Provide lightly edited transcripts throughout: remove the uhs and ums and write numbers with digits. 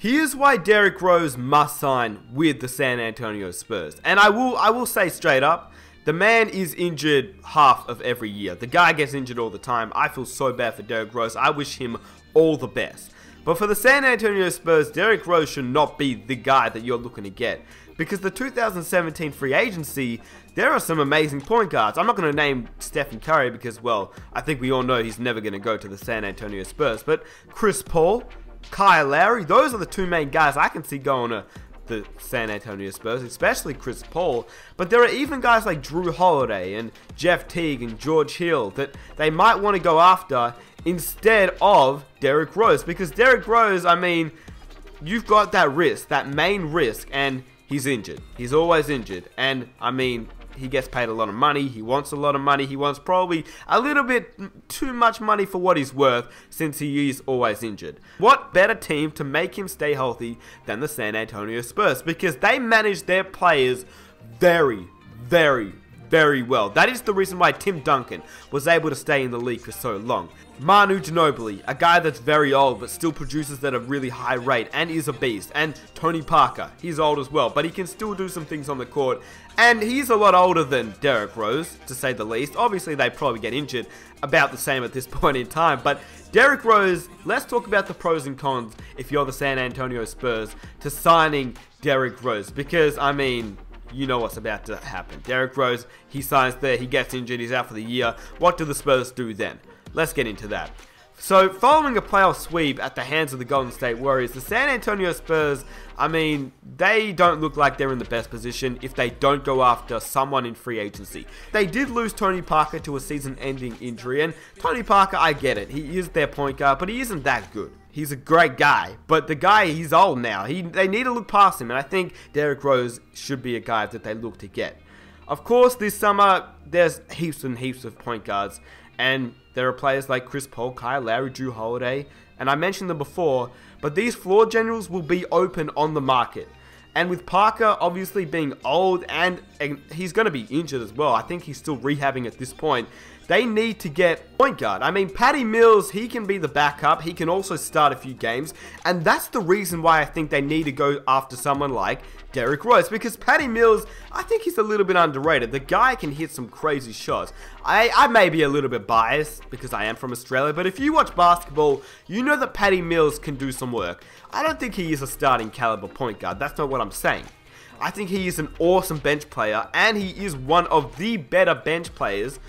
Here's why Derrick Rose must sign with the San Antonio Spurs. And I will say straight up, the man is injured half of every year. The guy gets injured all the time. I feel so bad for Derrick Rose. I wish him all the best. But for the San Antonio Spurs, Derrick Rose should not be the guy that you're looking to get. Because the 2017 free agency, there are some amazing point guards. I'm not going to name Stephen Curry because, well, I think we all know he's never going to go to the San Antonio Spurs. But Chris Paul, Kyle Lowry, those are the two main guys I can see going to the San Antonio Spurs, especially Chris Paul. But there are even guys like Drew Holiday and Jeff Teague and George Hill that they might want to go after instead of Derrick Rose. Because Derrick Rose, I mean, you've got that risk, that main risk, and he's injured. He's always injured. And, I mean, he gets paid a lot of money. He wants a lot of money. He wants probably a little bit too much money for what he's worth since he is always injured. What better team to make him stay healthy than the San Antonio Spurs? Because they manage their players very, very, very well. That is the reason why Tim Duncan was able to stay in the league for so long. Manu Ginobili, a guy that's very old but still produces at a really high rate and is a beast. And Tony Parker, he's old as well, but he can still do some things on the court. And he's a lot older than Derrick Rose, to say the least. Obviously, they probably get injured about the same at this point in time. But Derrick Rose, let's talk about the pros and cons if you're the San Antonio Spurs to signing Derrick Rose. Because, I mean, you know what's about to happen. Derrick Rose, he signs there, he gets injured, he's out for the year. What do the Spurs do then? Let's get into that. So, following a playoff sweep at the hands of the Golden State Warriors, the San Antonio Spurs, I mean, they don't look like they're in the best position if they don't go after someone in free agency. They did lose Tony Parker to a season-ending injury, and Tony Parker, I get it, he is their point guard, but he isn't that good. He's a great guy, but the guy, he's old now. They need to look past him, and I think Derrick Rose should be a guy that they look to get. Of course, this summer, there's heaps and heaps of point guards, and there are players like Chris Paul, Kyle Lowry, Drew Holiday, and I mentioned them before, but these floor generals will be open on the market. And with Parker obviously being old and he's going to be injured as well, I think he's still rehabbing at this point, they need to get point guard. I mean, Patty Mills, he can be the backup. He can also start a few games. And that's the reason why I think they need to go after someone like Derrick Rose. Because Patty Mills, I think he's a little bit underrated. The guy can hit some crazy shots. I may be a little bit biased because I am from Australia. But if you watch basketball, you know that Patty Mills can do some work. I don't think he is a starting caliber point guard. That's not what I'm saying. I think he is an awesome bench player. And he is one of the better bench players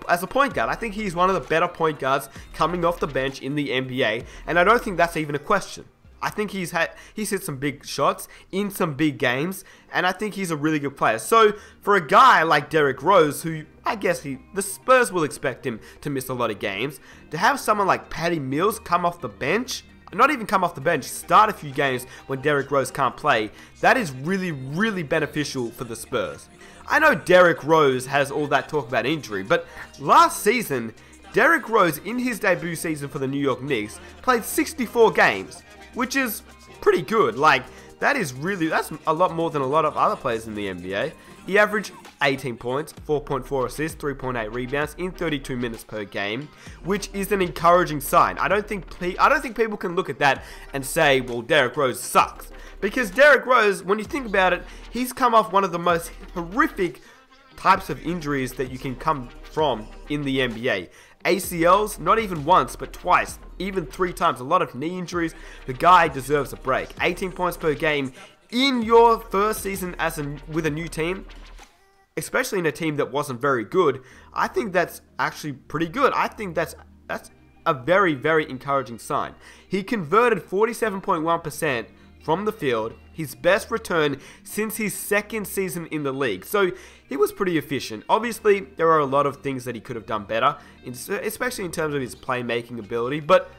as a point guard. I think he's one of the better point guards coming off the bench in the NBA, and I don't think that's even a question. I think he's hit some big shots in some big games, and I think he's a really good player. So for a guy like Derrick Rose, who I guess the Spurs will expect him to miss a lot of games, to have someone like Patty Mills come off the bench, not even come off the bench, start a few games when Derrick Rose can't play, that is really, really beneficial for the Spurs. I know Derrick Rose has all that talk about injury, but last season, Derrick Rose in his debut season for the New York Knicks played 64 games, which is pretty good. Like, that's a lot more than a lot of other players in the NBA. He averaged 18 points, 4.4 assists, 3.8 rebounds in 32 minutes per game, which is an encouraging sign. I don't think people can look at that and say, well, Derrick Rose sucks. Because Derrick Rose, when you think about it, he's come off one of the most horrific types of injuries that you can come from in the NBA. ACLs, not even once, but twice, even 3 times. A lot of knee injuries. The guy deserves a break. 18 points per game in your first season with a new team, especially in a team that wasn't very good. I think that's actually pretty good. I think that's a very, very encouraging sign. He converted 47.1% from the field, his best return since his second season in the league. So he was pretty efficient. Obviously, there are a lot of things that he could have done better, especially in terms of his playmaking ability. But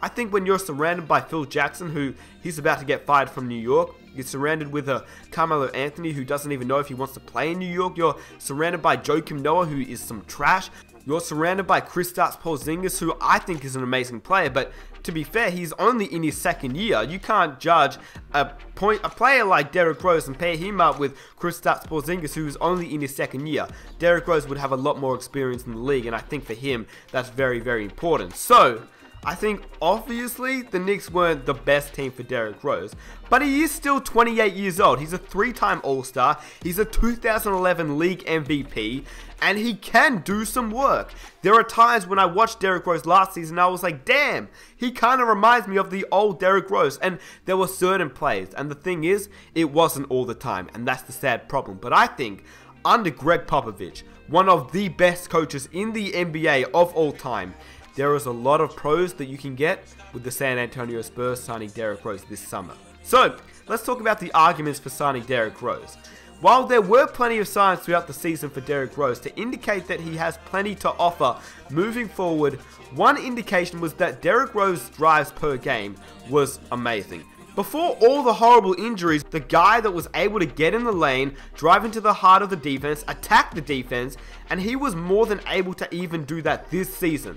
I think when you're surrounded by Phil Jackson, who he's about to get fired from New York, you're surrounded with a Carmelo Anthony who doesn't even know if he wants to play in New York. You're surrounded by Joakim Noah, who is some trash. You're surrounded by Kristaps Porzingis, who I think is an amazing player, but to be fair, he's only in his second year. You can't judge a player like Derrick Rose and pair him up with Kristaps Porzingis, who's only in his second year. Derrick Rose would have a lot more experience in the league, and I think for him, that's very, very important. So, I think obviously the Knicks weren't the best team for Derrick Rose, but he is still 28 years old. He's a 3-time All-Star, he's a 2011 League MVP, and he can do some work. There are times when I watched Derrick Rose last season, I was like, damn, he kind of reminds me of the old Derrick Rose, and there were certain plays, and the thing is, it wasn't all the time, and that's the sad problem. But I think under Greg Popovich, one of the best coaches in the NBA of all time, there is a lot of pros that you can get with the San Antonio Spurs signing Derrick Rose this summer. So, let's talk about the arguments for signing Derrick Rose. While there were plenty of signs throughout the season for Derrick Rose to indicate that he has plenty to offer moving forward, one indication was that Derrick Rose's drives per game was amazing. Before all the horrible injuries, the guy that was able to get in the lane, drive into the heart of the defense, attack the defense, and he was more than able to even do that this season.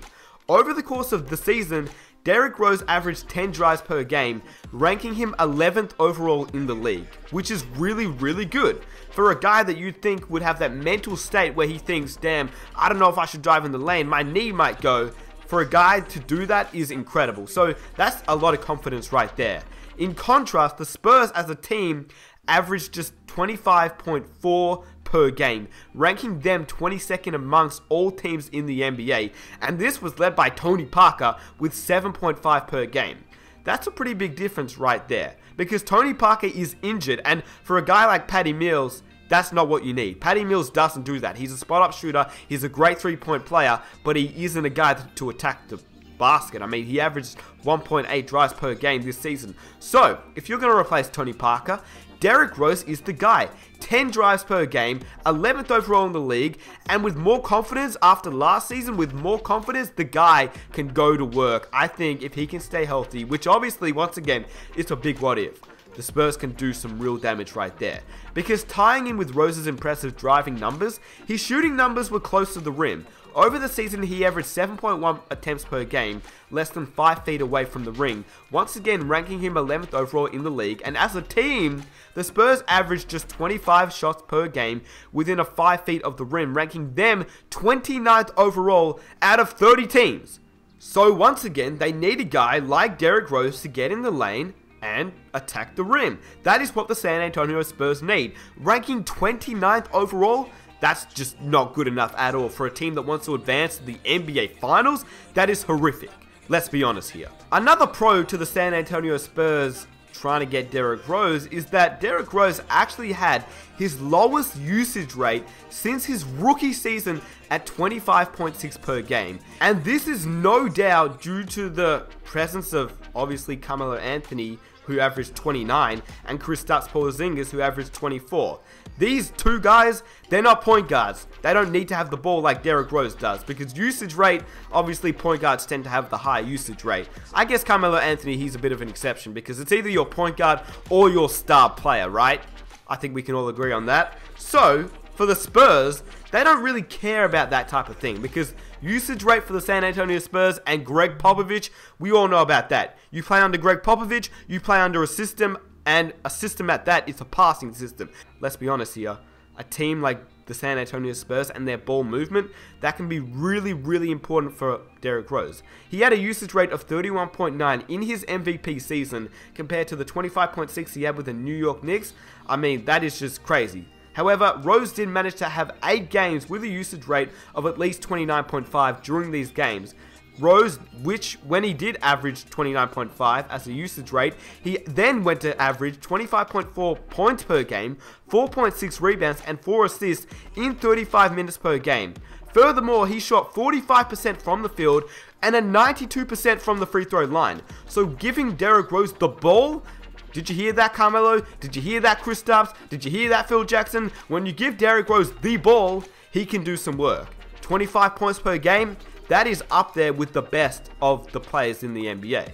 Over the course of the season, Derrick Rose averaged 10 drives per game, ranking him 11th overall in the league, which is really good. For a guy that you'd think would have that mental state where he thinks, damn, I don't know if I should drive in the lane, my knee might go. For a guy to do that is incredible. So that's a lot of confidence right there. In contrast, the Spurs as a team averaged just 25.4 per game, ranking them 22nd amongst all teams in the NBA, and this was led by Tony Parker with 7.5 per game. That's a pretty big difference right there, because Tony Parker is injured, and for a guy like Patty Mills, that's not what you need. Patty Mills doesn't do that. He's a spot-up shooter, he's a great three-point player, but he isn't a guy to attack the basket. I mean, he averaged 1.8 drives per game this season. So, if you're going to replace Tony Parker, Derrick Rose is the guy. 10 drives per game, 11th overall in the league, and with more confidence after last season, with more confidence, the guy can go to work. I think if he can stay healthy, which obviously, once again, it's a big what if, the Spurs can do some real damage right there. Because tying in with Rose's impressive driving numbers, his shooting numbers were close to the rim. Over the season, he averaged 7.1 attempts per game, less than 5 feet away from the ring, once again ranking him 11th overall in the league, and as a team, the Spurs averaged just 25 shots per game within 5 feet of the rim, ranking them 29th overall out of 30 teams. So once again, they need a guy like Derrick Rose to get in the lane and attack the rim. That is what the San Antonio Spurs need. Ranking 29th overall, that's just not good enough at all for a team that wants to advance to the NBA Finals. That is horrific. Let's be honest here. Another pro to the San Antonio Spurs trying to get Derrick Rose is that Derrick Rose actually had his lowest usage rate since his rookie season at 25.6 per game. And this is no doubt due to the presence of, obviously, Carmelo Anthony, who averaged 29, and Kristaps Porzingis, who averaged 24. These two guys, they're not point guards. They don't need to have the ball like Derrick Rose does, because usage rate, obviously point guards tend to have the high usage rate. I guess Carmelo Anthony, he's a bit of an exception, because it's either your point guard or your star player, right? I think we can all agree on that. So, for the Spurs, they don't really care about that type of thing, because usage rate for the San Antonio Spurs and Greg Popovich, we all know about that. You play under Greg Popovich, you play under a system, and a system at that is a passing system. Let's be honest here, a team like the San Antonio Spurs and their ball movement, that can be really important for Derrick Rose. He had a usage rate of 31.9 in his MVP season compared to the 25.6 he had with the New York Knicks. I mean, that is just crazy. However, Rose did manage to have 8 games with a usage rate of at least 29.5 during these games. Rose, which when he did average 29.5 as a usage rate, he then went to average 25.4 points per game, 4.6 rebounds, and 4 assists in 35 minutes per game. Furthermore, he shot 45% from the field and a 92% from the free throw line. So giving Derrick Rose the ball, did you hear that, Carmelo? Did you hear that, Kristaps? Did you hear that, Phil Jackson? When you give Derrick Rose the ball, he can do some work. 25 points per game, that is up there with the best of the players in the NBA.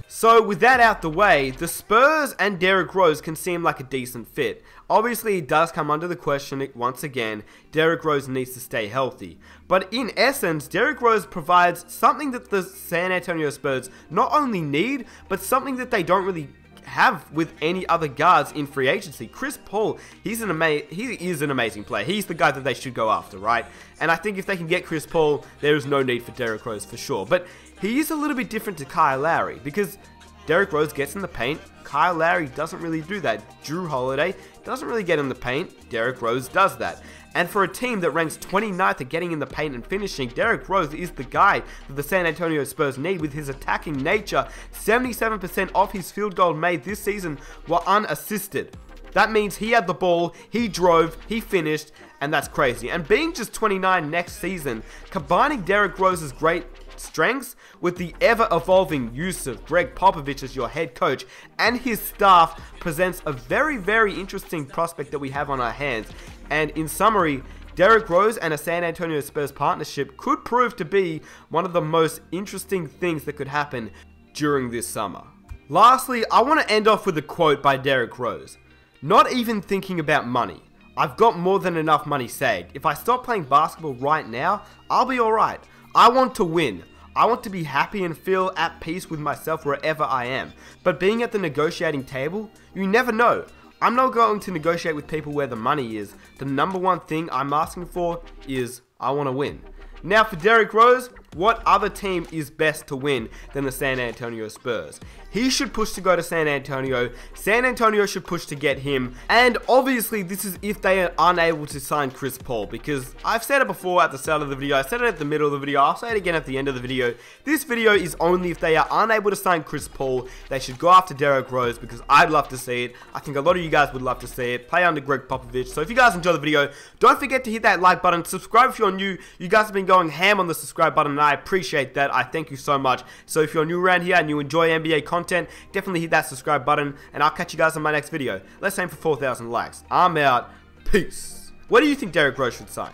So with that out the way, the Spurs and Derrick Rose can seem like a decent fit. Obviously, it does come under the question once again, Derrick Rose needs to stay healthy. But in essence, Derrick Rose provides something that the San Antonio Spurs not only need, but something that they don't really have with any other guards in free agency. Chris Paul, he is an amazing player. He's the guy that they should go after, right? And I think if they can get Chris Paul, there is no need for Derrick Rose for sure. But he is a little bit different to Kyle Lowry because Derrick Rose gets in the paint. Kyle Lowry doesn't really do that. Jrue Holiday doesn't really get in the paint. Derrick Rose does that. And for a team that ranks 29th at getting in the paint and finishing, Derrick Rose is the guy that the San Antonio Spurs need with his attacking nature. 77% of his field goals made this season were unassisted. That means he had the ball, he drove, he finished, and that's crazy. And being just 29 next season, combining Derrick Rose's great strengths with the ever-evolving use of Greg Popovich as your head coach and his staff presents a very, very interesting prospect that we have on our hands. And in summary, Derrick Rose and a San Antonio Spurs partnership could prove to be one of the most interesting things that could happen during this summer. Lastly, I want to end off with a quote by Derrick Rose. "Not even thinking about money. I've got more than enough money saved. If I stop playing basketball right now, I'll be alright. I want to win. I want to be happy and feel at peace with myself wherever I am. But being at the negotiating table, you never know. I'm not going to negotiate with people where the money is. The number one thing I'm asking for is I want to win." Now for Derrick Rose, what other team is best to win than the San Antonio Spurs? He should push to go to San Antonio. San Antonio should push to get him. And obviously this is if they are unable to sign Chris Paul, because I've said it before at the start of the video, I said it at the middle of the video, I'll say it again at the end of the video. This video is only if they are unable to sign Chris Paul. They should go after Derrick Rose because I'd love to see it. I think a lot of you guys would love to see it. Play under Greg Popovich. So if you guys enjoy the video, don't forget to hit that like button. Subscribe if you're new. You guys have been going ham on the subscribe button and I appreciate that. I thank you so much. So if you're new around here and you enjoy NBA content, definitely hit that subscribe button and I'll catch you guys in my next video. Let's aim for 4,000 likes. I'm out. Peace. Where do you think Derrick Rose should sign?